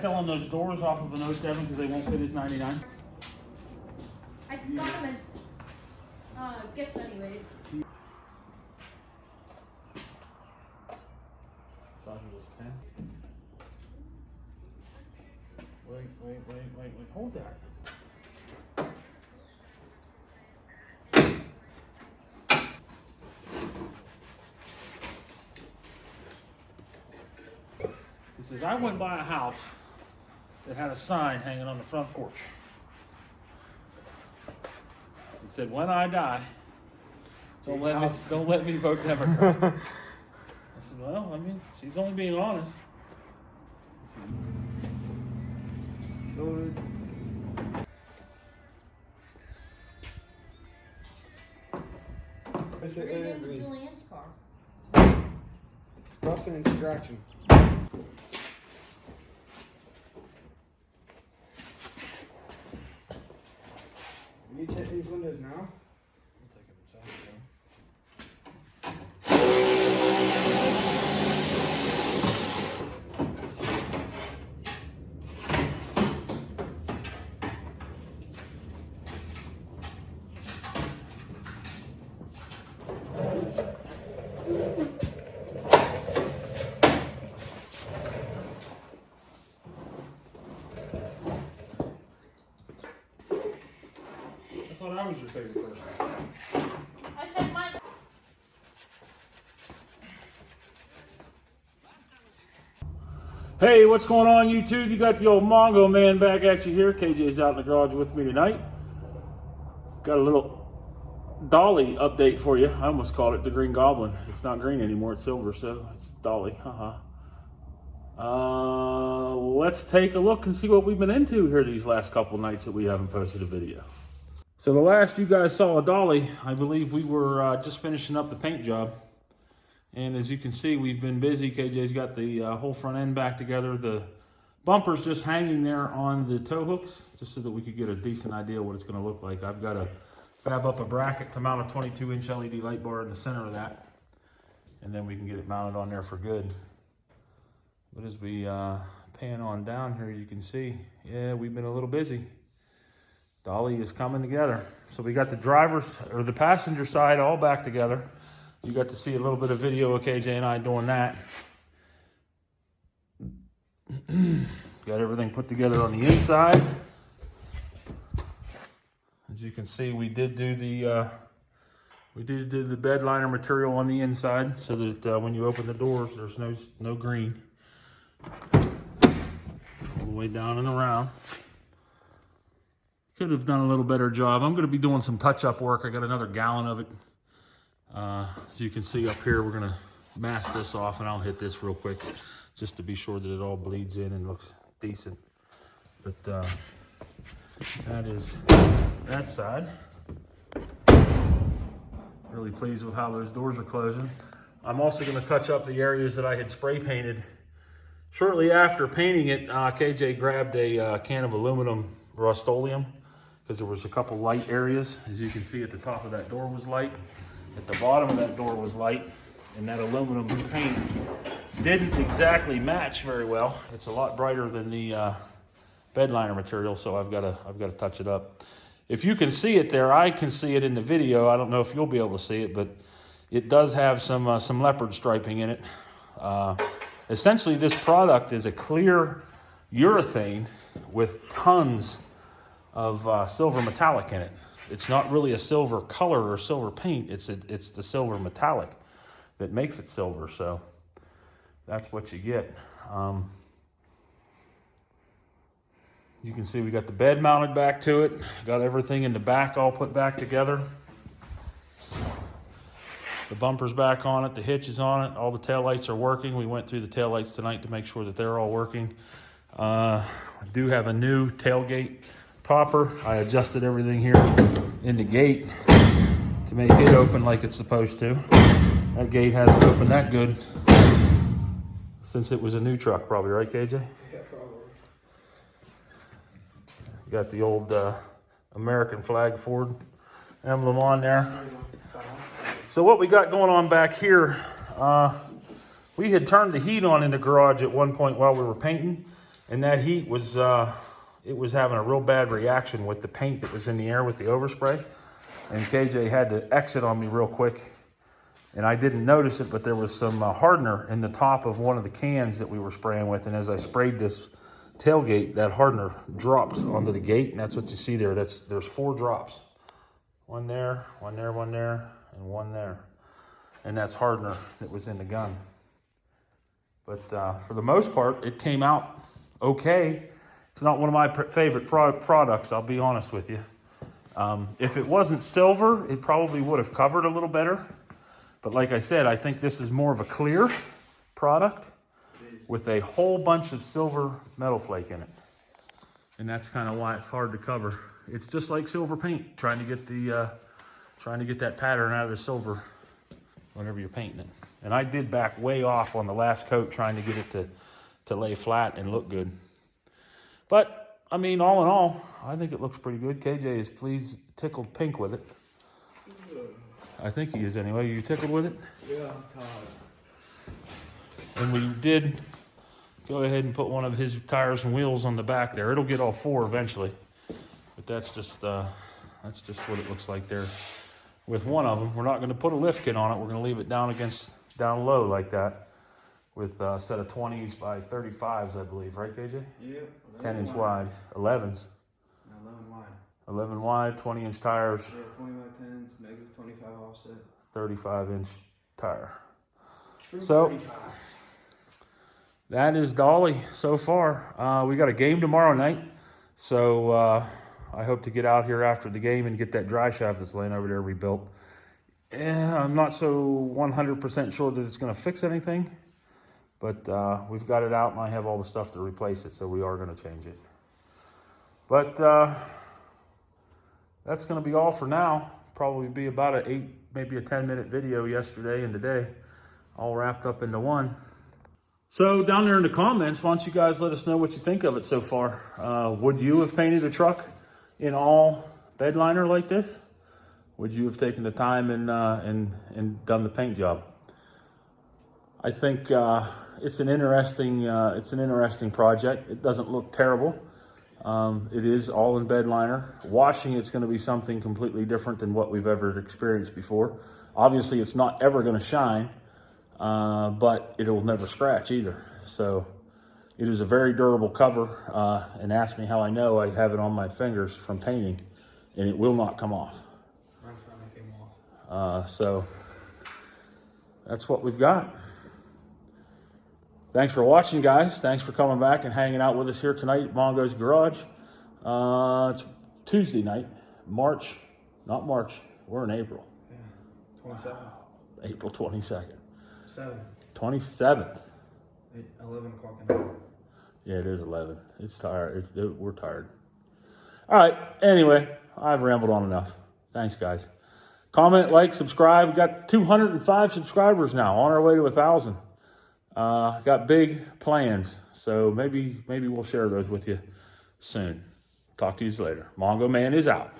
selling those doors off of an 07 because they won't fit his 99? I got them as gifts anyways. Wait, hold that. He says, I went by a house that had a sign hanging on the front porch. It said, when I die, don't let me vote Democrat. I said, well, I mean, she's only being honest. Redo Julianne's car. Scuffing and scratching. Can you check these windows now? I'll take them inside, yeah. I thought I was your favorite person. I said my. Hey, what's going on YouTube? You got the old Mongo man back at you here. KJ's out in the garage with me tonight. Got a little Dolly update for you. I almost called it the Green Goblin. It's not green anymore, it's silver, so it's Dolly. Let's take a look and see what we've been into here these last couple nights that we haven't posted a video. So the last you guys saw a Dolly, I believe we were just finishing up the paint job. And as you can see, we've been busy. KJ's got the whole front end back together. The bumper's just hanging there on the tow hooks, just so that we could get a decent idea what it's going to look like. I've got to fab up a bracket to mount a 22-inch LED light bar in the center of that. And then we can get it mounted on there for good. But as we pan on down here, you can see, yeah, we've been a little busy. Dolly is coming together. So we got the driver's, or the passenger side all back together. You got to see a little bit of video of KJ and I doing that. Got everything put together on the inside. As you can see, we did do the bed liner material on the inside, so that when you open the doors, there's no green. All the way down and around. Could have done a little better job. I'm going to be doing some touch-up work. I got another gallon of it. As you can see up here, we're going to mask this off, and I'll hit this real quick just to be sure that it all bleeds in and looks decent. But that is that side. Really pleased with how those doors are closing. I'm also going to touch up the areas that I had spray painted. Shortly after painting it, KJ grabbed a can of aluminum Rust-Oleum because there was a couple light areas. As you can see, at the top of that door was light. At the bottom of that door was light, and that aluminum paint didn't exactly match very well. It's a lot brighter than the bed liner material, so I've got to touch it up. If you can see it there, I can see it in the video. I don't know if you'll be able to see it, but it does have some leopard striping in it. Essentially, this product is a clear urethane with tons of silver metallic in it. It's not really a silver color or silver paint. It's the silver metallic that makes it silver. So that's what you get. You can see we got the bed mounted back to it. Got everything in the back all put back together. The bumper's back on it. The hitch is on it. All the taillights are working. We went through the taillights tonight to make sure that they're all working. I do have a new tailgate topper. I adjusted everything here in the gate to make it open like it's supposed to. That gate hasn't opened that good since it was a new truck, probably, right, KJ? Yeah, probably. Got the old American flag Ford emblem on there. So what we got going on back here, we had turned the heat on in the garage at one point while we were painting, And that heat was, it was having a real bad reaction with the paint that was in the air with the overspray. And KJ had to exit on me real quick. And I didn't notice it, but there was some hardener in the top of one of the cans that we were spraying with. And as I sprayed this tailgate, that hardener dropped onto the gate. And that's what you see there. There's 4 drops. One there, one there, one there, and one there. And that's hardener that was in the gun. But for the most part, it came out okay. It's not one of my favorite products, I'll be honest with you. If it wasn't silver, it probably would have covered a little better. But like I said, I think this is more of a clear product with a whole bunch of silver metal flake in it. And that's kind of why it's hard to cover. It's just like silver paint, trying to get that pattern out of the silver whenever you're painting it. And I did back way off on the last coat trying to get it to lay flat and look good. But, I mean, all in all, I think it looks pretty good. KJ is pleased, tickled pink with it. I think he is anyway. Are you tickled with it? Yeah, I'm tired. And we did go ahead and put one of his tires and wheels on the back there. It'll get all 4 eventually. But that's just what it looks like there. With one of them, we're not going to put a lift kit on it. We're going to leave it down low like that, with a set of 20s by 35s, I believe, right, KJ? Yeah. 10-inch wides, 11s. 11 wide. 11 wide, 20-inch tires, Yeah, 20 by 10s, negative 25 offset. 35-inch tire. True So 35s. that is Dolly so far. We got a game tomorrow night, so I hope to get out here after the game and get that dry shaft that's laying over there rebuilt. I'm not so 100% sure that it's going to fix anything, but we've got it out and I have all the stuff to replace it, so we are going to change it. But that's going to be all for now. Probably be about a 8, maybe a 10-minute video yesterday and today, all wrapped up into one. So down there in the comments, why don't you guys let us know what you think of it so far. Would you have painted a truck in all bed liner like this? Would you have taken the time and done the paint job? I think it's an interesting project. It doesn't look terrible. It is all in bed liner. Washing it's going to be something completely different than what we've ever experienced before. Obviously, it's not ever going to shine, but it will never scratch either. So it is a very durable cover. And ask me how I know. I have it on my fingers from painting, and it will not come off. Mine finally came off. So that's what we've got. Thanks for watching, guys. Thanks for coming back and hanging out with us here tonight at Mongo's Garage. It's Tuesday night, not March, we're in April. Yeah, 27. April 22nd. 7. 27th. 11 o'clock at night. Yeah, it is 11. It's tired. We're tired. All right. Anyway, I've rambled on enough. Thanks, guys. Comment, like, subscribe. We got 205 subscribers now, on our way to 1,000. Got big plans, so maybe we'll share those with you soon. Talk to you later. Mongo Man is out.